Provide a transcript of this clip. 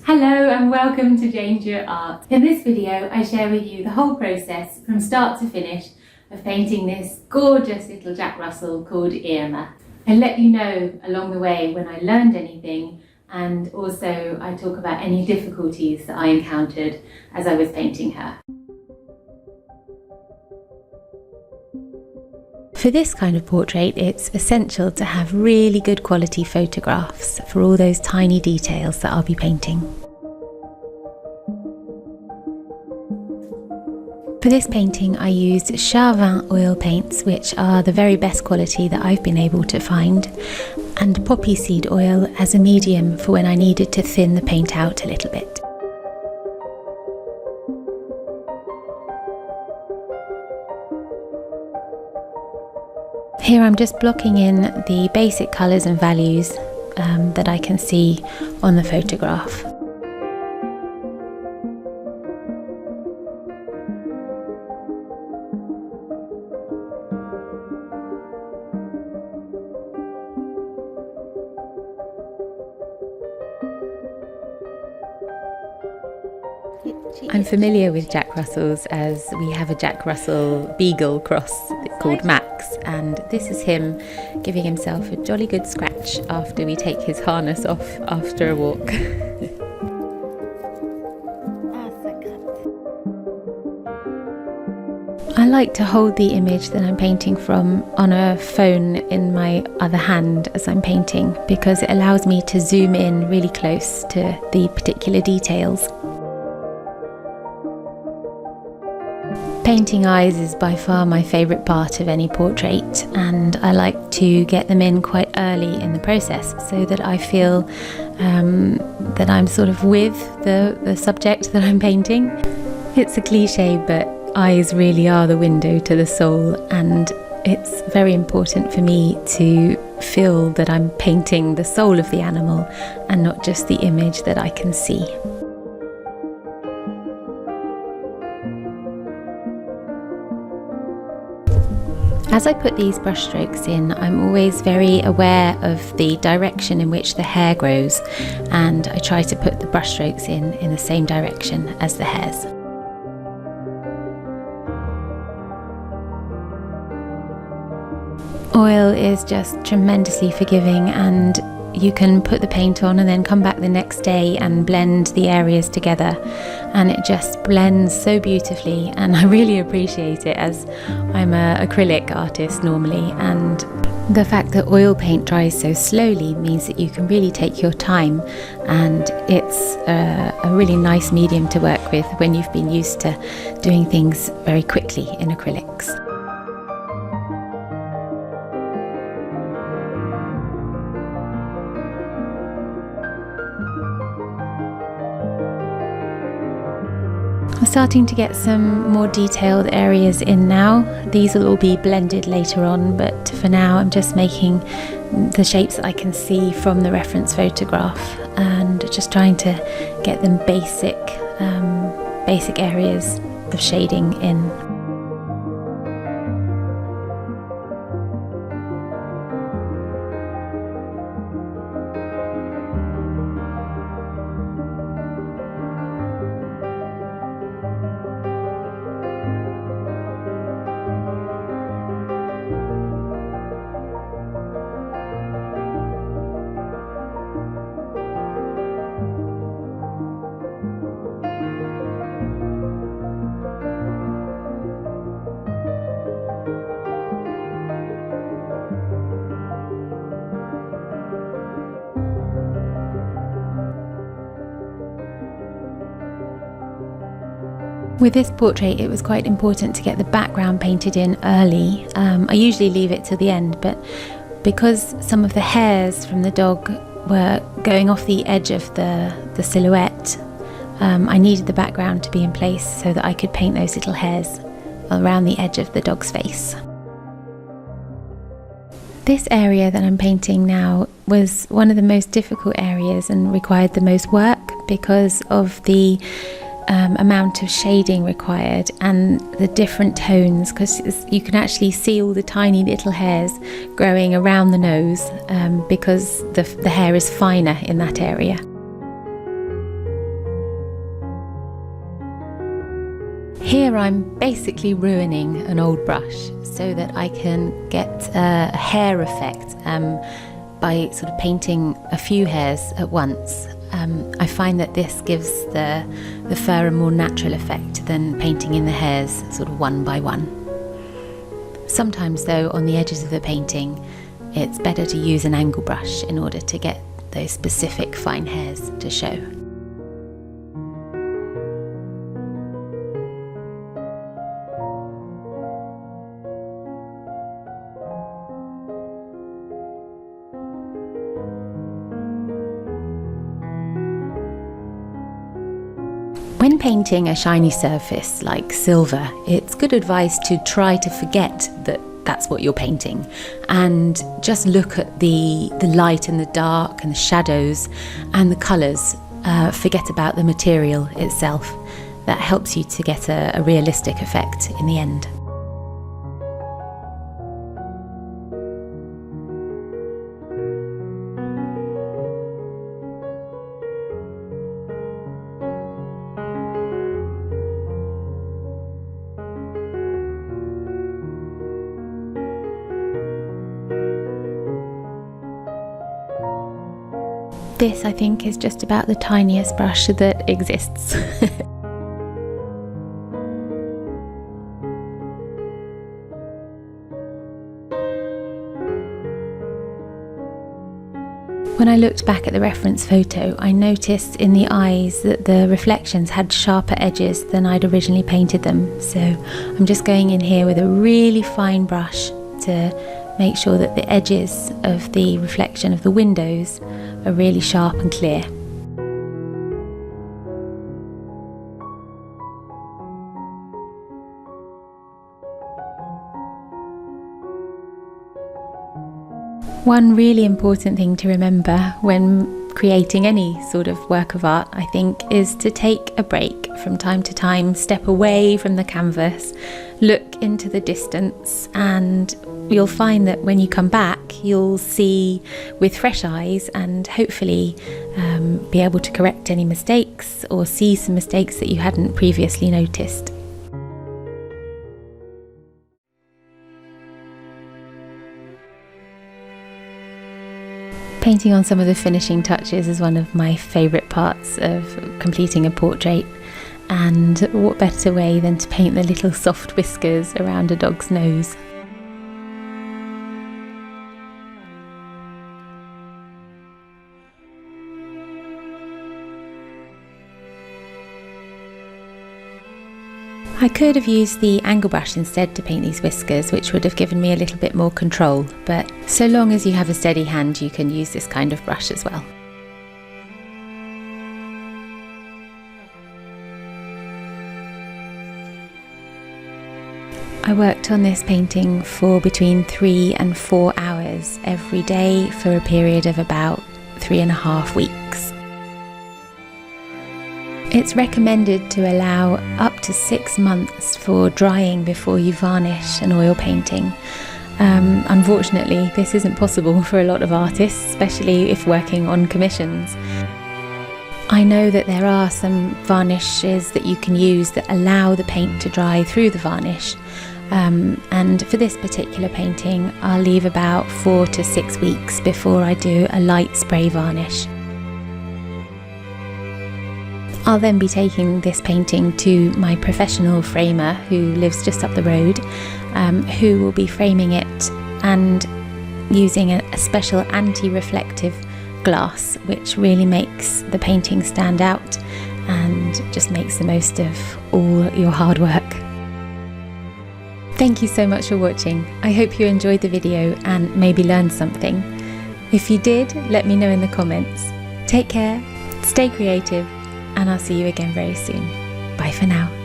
Hello and welcome to Change Your Art. In this video I share with you the whole process from start to finish of painting this gorgeous little Jack Russell called Irma. I let you know along the way when I learned anything, and also I talk about any difficulties that I encountered as I was painting her. For this kind of portrait, it's essential to have really good quality photographs for all those tiny details that I'll be painting. For this painting I used Charvin oil paints, which are the very best quality that I've been able to find, and poppy seed oil as a medium for when I needed to thin the paint out a little bit. Here I'm just blocking in the basic colours and values that I can see on the photograph. I'm familiar with Jack Russells as we have a Jack Russell Beagle cross called Max, and this is him giving himself a jolly good scratch after we take his harness off after a walk. I like to hold the image that I'm painting from on a phone in my other hand as I'm painting, because it allows me to zoom in really close to the particular details. Painting eyes is by far my favourite part of any portrait, and I like to get them in quite early in the process so that I feel that I'm sort of with the subject that I'm painting. It's a cliche, but eyes really are the window to the soul, and it's very important for me to feel that I'm painting the soul of the animal and not just the image that I can see. As I put these brush strokes in, I'm always very aware of the direction in which the hair grows, and I try to put the brush strokes in the same direction as the hairs. Oil is just tremendously forgiving, and you can put the paint on and then come back the next day and blend the areas together, and it just blends so beautifully, and I really appreciate it as I'm an acrylic artist normally, and the fact that oil paint dries so slowly means that you can really take your time, and it's a really nice medium to work with when you've been used to doing things very quickly in acrylics. I'm starting to get some more detailed areas in now. These will all be blended later on, but for now I'm just making the shapes that I can see from the reference photograph and just trying to get them basic areas of shading in. With this portrait it was quite important to get the background painted in early. I usually leave it till the end, but because some of the hairs from the dog were going off the edge of the silhouette, I needed the background to be in place so that I could paint those little hairs around the edge of the dog's face. This area that I'm painting now was one of the most difficult areas and required the most work because of the amount of shading required and the different tones, because you can actually see all the tiny little hairs growing around the nose because the hair is finer in that area. Here I'm basically ruining an old brush so that I can get a hair effect by sort of painting a few hairs at once. I find that this gives the fur a more natural effect than painting in the hairs sort of one by one. Sometimes though, on the edges of the painting, it's better to use an angle brush in order to get those specific fine hairs to show. When painting a shiny surface like silver, it's good advice to try to forget that that's what you're painting and just look at the light and the dark and the shadows and the colours. Forget about the material itself. That helps you to get a realistic effect in the end. This, I think, is just about the tiniest brush that exists. When I looked back at the reference photo, I noticed in the eyes that the reflections had sharper edges than I'd originally painted them. So I'm just going in here with a really fine brush to make sure that the edges of the reflection of the windows are really sharp and clear. One really important thing to remember when creating any sort of work of art, I think, is to take a break from time to time, step away from the canvas, look into the distance, and you'll find that when you come back, you'll see with fresh eyes and hopefully be able to correct any mistakes or see some mistakes that you hadn't previously noticed. Painting on some of the finishing touches is one of my favourite parts of completing a portrait, and what better way than to paint the little soft whiskers around a dog's nose. I could have used the angle brush instead to paint these whiskers, which would have given me a little bit more control, but so long as you have a steady hand, you can use this kind of brush as well. I worked on this painting for between 3 and 4 hours every day for a period of about 3.5 weeks. It's recommended to allow up to 6 months for drying before you varnish an oil painting. Unfortunately, this isn't possible for a lot of artists, especially if working on commissions. I know that there are some varnishes that you can use that allow the paint to dry through the varnish, and for this particular painting I'll leave about 4 to 6 weeks before I do a light spray varnish. I'll then be taking this painting to my professional framer who lives just up the road, who will be framing it and using a special anti-reflective glass, which really makes the painting stand out and just makes the most of all your hard work. Thank you so much for watching. I hope you enjoyed the video and maybe learned something. If you did, let me know in the comments. Take care, stay creative, and I'll see you again very soon. Bye for now.